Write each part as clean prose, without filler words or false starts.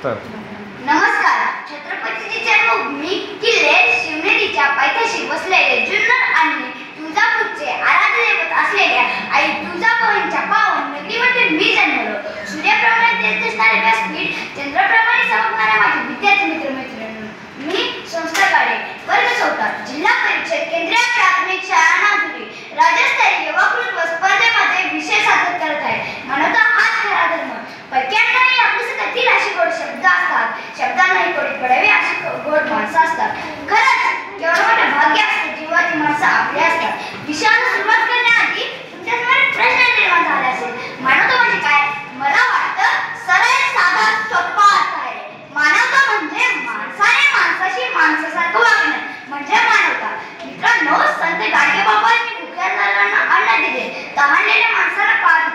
तर नमस्कार. छत्रपतीची जन्मभूमी किल्ले शिवनेरीच्या पायथ्याशी वसलेले जुन्नर आणि तुळजापूरचे आराध्य दैवत असलेल्या आई तुळजाभवानीच्या पावन नगरीमध्ये मी जन्मलो. सूर्याप्रमाणे तेज दिसणारे व्यासपीठ, चंद्राप्रमाणे चमकणाऱ्या माझे विद्यार्थी मित्रमैत्रिणींनो, मी संस्कार काळे, वर्ग 14, जिल्हा परिषद केंद्रीय प्राथमिक शाळा नागपुरी, राज्यस्तरीय वक्तृत्व स्पर्धेमध्ये विषय सादर करत आहे. मानवता हाच खरा धर्म. परक्यांनाही आपली सकतील अशी गोड शब्द असतात, शब्दांनाही कोणी पडावे अशी गोड माणसं असतात. खरंच केवढं मोठं भाग्य असतं जेव्हा ती माणसं आपली असतात. विषयाला सुरुवात करण्याआधी तुमच्यासमोर एक प्रश्न निर्माण झाला असेल, मानवता म्हणजे काय? मला वाटतं सरळ साधा सोपा अर्थ आहे. मानवता म्हणजे माणसाने माणसाशी माणसासारखं वागणं म्हणजे मानवता. मित्रांनो, संत गाडगेबाबांनी भुक्या जनावरांना अन्न दिले, तहानलेल्या माणसाला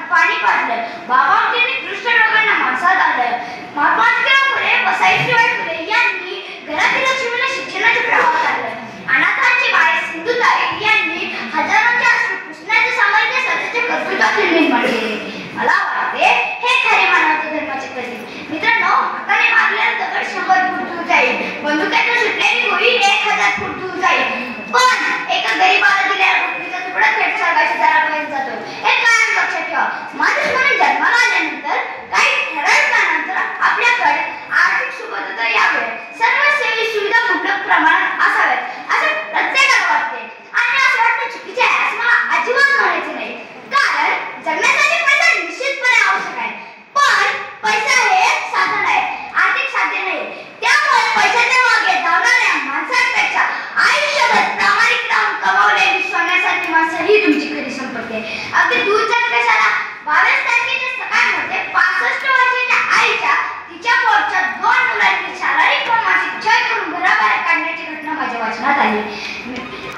पाणी पाजलं, बाबांनी दृष्ट रोगांना माणसात आणलं, महात्मा ज्योतिराव फुले व सावित्रीबाई फुले यांनी घरातील लक्ष्मीला शिक्षणाचे प्रवाह काढलं, अनाथांची बाई सिंधुताई यांनी हजारोंच्या अश्रू पुसण्याचे सामर्थ्य स्वतःच्या कर्तृत्वातून निर्माण केले. मला वाटते हे खरे मानवता धर्माचे प्रतीक. मित्रांनो, हाताने मारलेला दगड 100 फूट दूर जाईल, बंदुकीतून सुटलेली गोळी 1000 फूट दूर जाईल, पण एका गरीबाला दिलेला बुद्धीचा तुकडा थेट स्वर्गाच्या दारापर्यंत जातो. हे कायम लक्षात ठेवा. माणूस म्हणून जन्माला आल्यानंतर काही ठराविक काळानंतर आपल्याकडे आर्थिक सुबत्ता यावे, सर्व सेवी सुविधा मुबलक प्रमाणात असाव्यात असे प्रत्येकाला वाटते, आणि असं वाटणं चुकीचे आहे असं मला अजिबात म्हणायचे नाही. कारण जगण्यासाठी पैसा निश्चितपणे आवश्यक आहे, पण पैसा हे साधन आहे, आर्थिक साध्य नाही. त्यामुळे पैशाच्या मागे धावणाऱ्या माणसांपेक्षा आयुष्यभर प्रामाणिक राहून कमावलेली सोन्यासारखी माणसं ही तुमची खरी संपत्ती आहे. अगदी दूरच्या कशाला 22 तारखेच्या सकाळमध्ये 65 वर्षाच्या आईच्या तिच्या पोटच्या 2 मुलांनी शारीरिक व मानसिक छळ करून घराबाहेर काढण्याची घटना माझ्या वाचनात आली.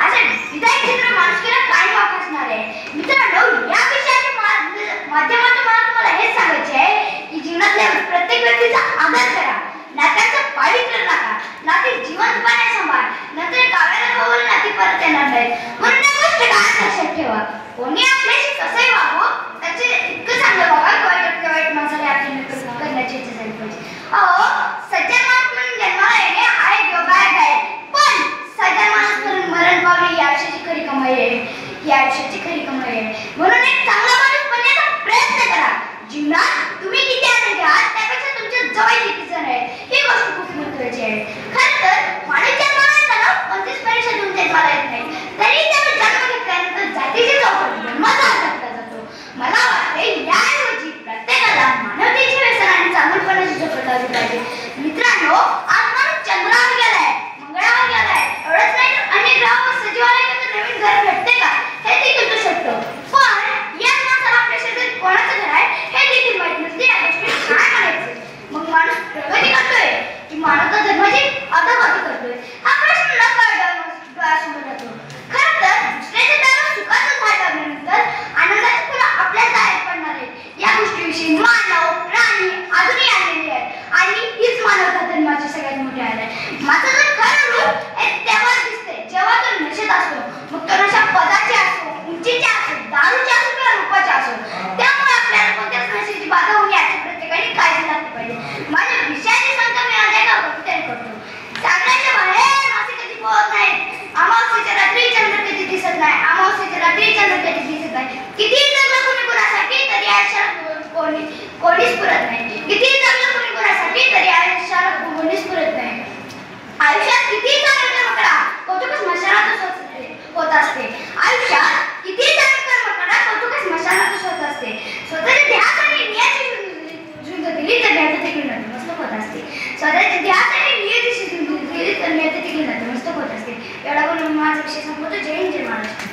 असे विधायक चित्र माणुसकीला कायम वापसणार आहे. मित्रांनो, या विषयाच्या माध्यमातून मला तुम्हाला हेच सांगायचे आहे की जीवनातल्या प्रत्येक व्यक्तीचा आदर करा, नात्यांचं पावित्र्य राखा, नाती जिवंतपणे सांभाळ, नंतर काव्याला कवल नाती परत येणार नाहीत. म्हणून या गोष्ट कायम लक्षात ठेवा. कोणी आपल्याशी कसंही वागो, त्याचे इतकं चांगलं वागा की वाईट माणसाला आपली करण्याची इच्छा झाली पाहिजे. अहो, सज्जन माणूस म्हणून जन्माला येणे हा एक योगायोग आहे, पण सज्जन माणूस म्हणून मरण पावणे ही आयुष्याची खरी कमाई आहे, ही आयुष्याची खरी कमाई आहे. म्हणून एक चांगला माणूस बनण्याचा प्रयत्न करा. जीवनात तुम्ही किती आनंदी आहात त्यापेक्षा तुमच्या जवळ किती जण आहेत ही गोष्ट खूप महत्त्वाची आहे. खरं तर माणूस जन्माला येताना कोणतीच परीक्षा देऊन जन्माला येत नाही, तरी त्याने जन्म घेतल्यानंतर जातीची चौकट जन्माचा टाकला जातो. मला वाटते याऐवजी प्रत्येकाला मानवतेची व्यसन आणि चांगुलपणाची झोप लावली पाहिजे. मित्रांनो, आज माणूस चंद्रावर गेलाय, मंगळावर गेलाय, एवढंच नाही तर अनेक ग्रहावर सजीवाला एकत्र नवीन घर भेटते का हे देखील तो शकतो, पण याच माणसाला आपल्या शेजारी कोणाचं घर आहे हे देखील माहित नसते. या गोष्टी काय म्हणायचं? मग माणूस प्रगती करतोय की मानवता धर्माची अधोगती करतोय हा प्रश्न न डोळ्यासमोर जातो. खरं तर दुसऱ्याच्या दारात सुखाचं झाड लावल्यानंतर आनंदाची फुलं आपल्या दारात पडणार आहेत. या गोष्टीविषयी मानव प्राणी अजूनही आलेले आहेत, आणि हीच मानवता धर्माची सगळ्यात मोठी आड आहे. माझं जर खरं रूप हे तेव्हाच दिसते जेव्हा तो नशेत असतो, मग तो नशा पदाची असो, उंचीची असो, दारूची असो किंवा रूपाची असो. त्यामुळे आपल्याला कोणत्याच नशेची बाधा होऊ याची प्रत्येकाने काळजी लागली पाहिजे. माझ्या विषयाची सांगता मी आज एका कवितेने करतो. सागराच्या बाहेर मासे कधी पोहत नाहीत, अमावस्येच्या रात्री चंद्र कधी दिसत नाही, अमावस्येच्या रात्री चंद्र कधी दिसत नाही, कितीही जगलं कुणी गुणासाठी तरी आयुष्याला कोणीच पुरत नाही, कितीही जगलं कुणी गुणासाठी तरी आयुष्याला कोणीच पुरत नाही. आयुष्यात कितीही चांगले कर्म करा, कौतुक स्मशानातच होत असते. आयुष्यात कितीही चांगले कर्म करा, कौतुक स्मशानातच होत असते. स्वतःच्या ध्यासाने नियतीची झुंज दिली तर नियती देखील नतमस्तक होत असते. स्वतःच्या ध्यासाने नियतीची झुंज दिली तर नियती देखील नतमस्तक होत असते. एवढा बोलून माझा विषय संपवतो. जय हिंद, जय महाराष्ट्र.